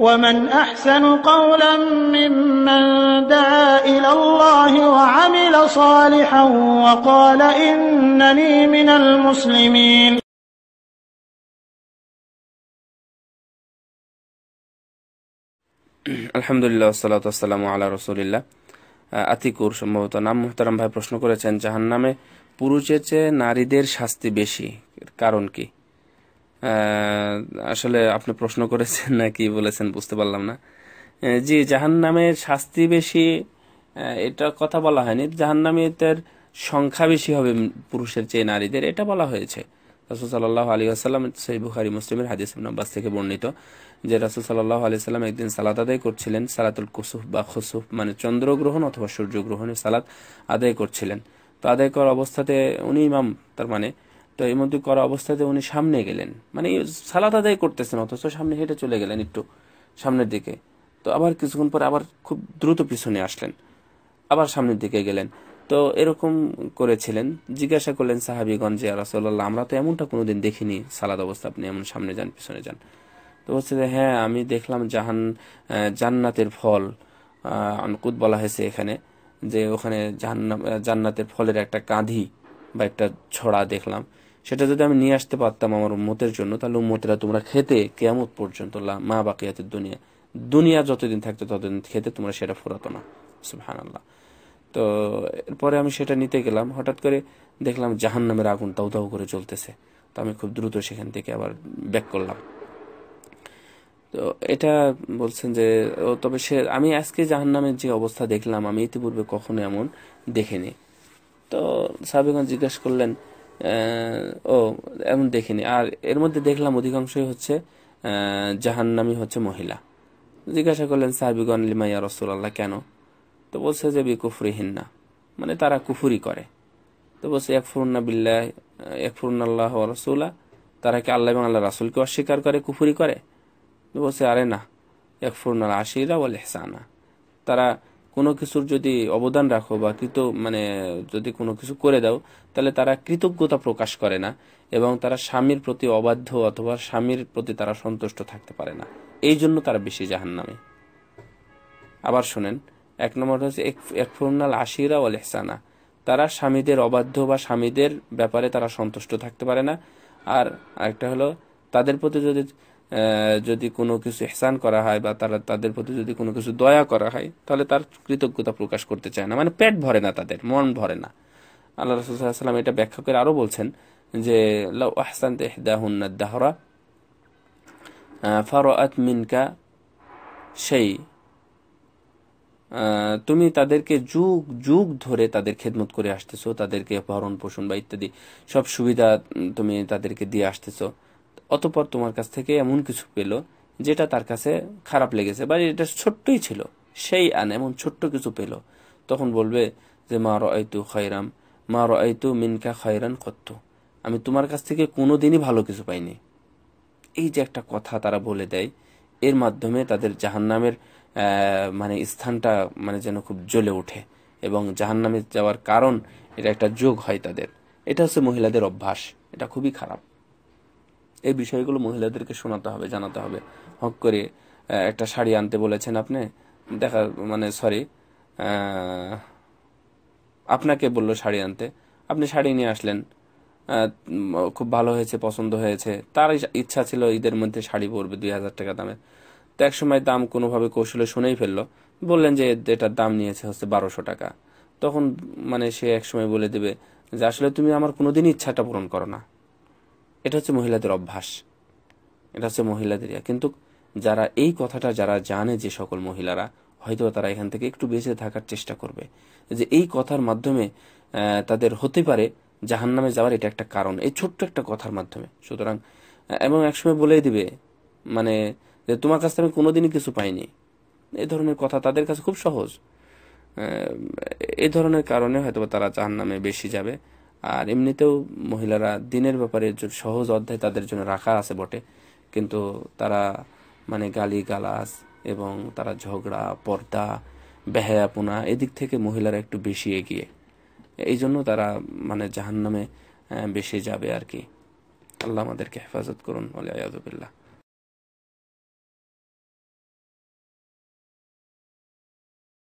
ومن أحسن قولا ممن دعا إلى الله وعمل صالحا وقال إنني من المسلمين. আলহামদুলিল্লাহ ওয়াসসালাতু ওয়াসসালামু আলা রাসূলিল্লাহ। আতিকুর সম্ভবত নাম, মুহতারাম ভাই প্রশ্ন করেছেন, জাহান্নামে পুরুষের চেয়ে নারীদের শাস্তি বেশি, কারণ কি? আসলে আপনি প্রশ্ন করেছেন না কি বলেছেন বুঝতে পারলাম না। জি, জাহান্নামের শাস্তি বেশি এটা কথা বলা হয়নি, জাহান্নামীদের সংখ্যা বেশি হবে পুরুষের চেয়ে নারীদের, এটা বলা হয়েছে। রাসূল সাল্লাল্লাহু আলাইহি ওয়াসাল্লাম, সহিহ বুখারী মুসলিমের হাদিস ইবনে আব্বাস থেকে বর্ণিত, যে রাসূল সাল্লাল্লাহু আলাইহি ওয়াসাল্লাম একদিন সালাত আদায় করছিলেন, সালাতুল কুসুফ বা খুসুফ মানে চন্দ্রগ্রহণ অথবা সূর্যগ্রহণের সালাত আদায় করছিলেন। তো আদায় করার অবস্থাতে উনি ইমাম, তার মানে তো এই মধ্যে করা অবস্থাতে উনি সামনে গেলেন, মানে সালাত আদায় করতেছেন অথচ সামনে হেঁটে চলে গেলেন একটু সামনের দিকে। তো আবার কিছুক্ষণ পরে আবার খুব দ্রুত পিছনে আসলেন, আবার সামনের দিকে গেলেন। তো এরকম করেছিলেন। জিজ্ঞাসা করলেন সাহাবীগণ, যে রাসূলুল্লাহ, আমরা তো এমনটা কোনোদিন দেখিনি, সালাত অবস্থা আপনি এমন সামনে যান পিছনে যান। তো বলছে যে হ্যাঁ, আমি দেখলাম জান্নাতের ফল আনকুদ বলা হয়েছে এখানে, যে ওখানে জান্নাতের ফলের একটা কাঁধি বা একটা ছড়া দেখলাম, সেটা যদি আমি নিয়ে আসতে পারতাম আমার উম্মতের জন্য, তাহলে উম্মতেরা তোমরা খেতে কিয়ামত পর্যন্ত, মা বাকিয়াতের দুনিয়া যতদিন থাকতো ততদিন খেতে, তোমরা সেটা ফুরাতো না। সুবহানাল্লাহ। তো এরপরে আমি সেটা নিতে গেলাম, হঠাৎ করে দেখলাম জাহান্নামের আগুন দাউ দাউ করে জ্বলতেছে। তো আমি খুব দ্রুত সেখান থেকে আবার ব্যাক করলাম। তো এটা বলছেন যে তবে আমি আজকে জাহান্নামের যে অবস্থা দেখলাম, আমি ইতিপূর্বে কখনো এমন দেখিনি। তো সাহাবীগণ জিজ্ঞাসা করলেন, ও এমন দেখিনি। আর এর মধ্যে দেখলাম অধিকাংশই হচ্ছে জাহান্নামী হচ্ছে মহিলা। জিজ্ঞাসা করলেন সাহাবীগণ, লিমা ইয়া রাসূলুল্লাহ, কেন? তো বলছে যে বিকুফরিহিন্না, মানে তারা কুফরি করে। তো বলছে ইয়াকফুরুনা বিল্লাহ ইয়াকফুরুনাল্লাহ ওয়া রাসূলা, তারা কি আল্লাহ এবং আল্লাহ রাসূলকে অস্বীকার করে, কুফরি করে? তো বলছে আরে না, ইয়াকফুরুনাল আশিরা ওয়াল ইহসানা, তারা কোনো কিছুর যদি অবদান রাখো বা মানে যদি কোনো কিছু করে দাও, তাহলে তারা কৃতজ্ঞতা প্রকাশ করে না, এবং তারা স্বামীর প্রতি অবাধ্য অথবা স্বামীর প্রতি তারা সন্তুষ্ট থাকতে পারে না, এই জন্য তারা বেশি জাহান্নামে। আবার শোনেন, এক নম্বর হচ্ছে ইয়াকফুরুনাল আশিরা ওয়াল ইহসানা, তারা স্বামীদের অবাধ্য বা স্বামীদের ব্যাপারে তারা সন্তুষ্ট থাকতে পারে না। আর আরেকটা হলো, তাদের প্রতি যদি কোনো কিছু ইহসান করা হয় বা তাদের প্রতি যদি কোনো কিছু দয়া করা হয়, তাহলে তার কৃতজ্ঞতা প্রকাশ করতে চায় না, মানে পেট ভরে না, তাদের মন ভরে না। আল্লাহ রাসূল সাল্লাল্লাহু আলাইহি ওয়াসাল্লাম এটা ব্যাখ্যা করে আরো বলছেন যে লাউ আহসানতা ইহদাহুন্না দাহরা ফারাআত মিনকা শাই, তুমি তাদেরকে যুগ যুগ ধরে তাদের খেদমত করে আসতেছো, তাদেরকে ভরণ পোষণ বা ইত্যাদি সব সুবিধা তুমি তাদেরকে দিয়ে আসতেছো, অতঃপর তোমার কাছ থেকে এমন কিছু পেলো যেটা তার কাছে খারাপ লেগেছে, বা এটা ছোট্টই ছিল, সেই এমন ছোট্ট কিছু পেলো, তখন বলবে যে মা রাআইতু খায়রাম মা রাআইতু মিনকা খায়রান কত্তু, আমি তোমার কাছ থেকে কোনোদিনই ভালো কিছু পাইনি। এই যে একটা কথা তারা বলে দেয়, এর মাধ্যমে তাদের জাহান্নামের মানে স্থানটা মানে যেন খুব জ্বলে ওঠে, এবং জাহান্নামে যাওয়ার কারণ এটা একটা যোগ হয় তাদের। এটা হচ্ছে মহিলাদের অভ্যাস, এটা খুবই খারাপ। এই বিষয়গুলো মহিলাদেরকে শোনাতে হবে, জানাতে হবে। হক করে একটা শাড়ি আনতে বলেছেন আপনি, মানে সরি, আপনাকে বললো শাড়ি আনতে, আপনি শাড়ি নিয়ে আসলেন, খুব ভালো হয়েছে, পছন্দ হয়েছে, তার ইচ্ছা ছিল ঈদের মধ্যে শাড়ি পরবে 2000 টাকা দামের। তো একসময় দাম কোনোভাবে কৌশলে শুনেই ফেললো, বললেন যে এটার দাম নিয়েছে হচ্ছে 1200 টাকা। তখন মানে সে একসময় বলে দেবে যে আসলে তুমি আমার কোনোদিন ইচ্ছাটা পূরণ করো না। এটা হচ্ছে মহিলাদের অভ্যাস, এটা হচ্ছে মহিলাদের। কিন্তু যারা এই কথাটা যারা জানে, যে সকল মহিলারা, হয়তো তারা এখান থেকে একটু বেঁচে থাকার চেষ্টা করবে, যে এই কথার মাধ্যমে তাদের হতে পারে জাহান্নামে যাওয়ার এটা একটা কারণ, এই ছোট্ট একটা কথার মাধ্যমে। সুতরাং এবং একসময় বলেই দিবে মানে যে তোমার কাছ থেকে আমি কোনোদিনই কিছু পাইনি, এই ধরনের কথা তাদের কাছে খুব সহজ। এই ধরনের কারণে হয়তো তারা জাহান্নামে বেশি যাবে। আর এমনিতেও মহিলারা দিনের ব্যাপারে সহজ অধ্যায় তাদের জন্য রাখা আছে বটে, কিন্তু তারা মানে গালি গালাজ এবং তারা ঝগড়া, পর্দা, বেহায়াপনা, এদিক থেকে মহিলারা একটু বেশি এগিয়ে, এই জন্য তারা মানে জাহান্নামে বেশি যাবে আর কি। আল্লাহ আমাদেরকে হেফাজত করুন। ওয়া ইয়াযু বিল্লাহ।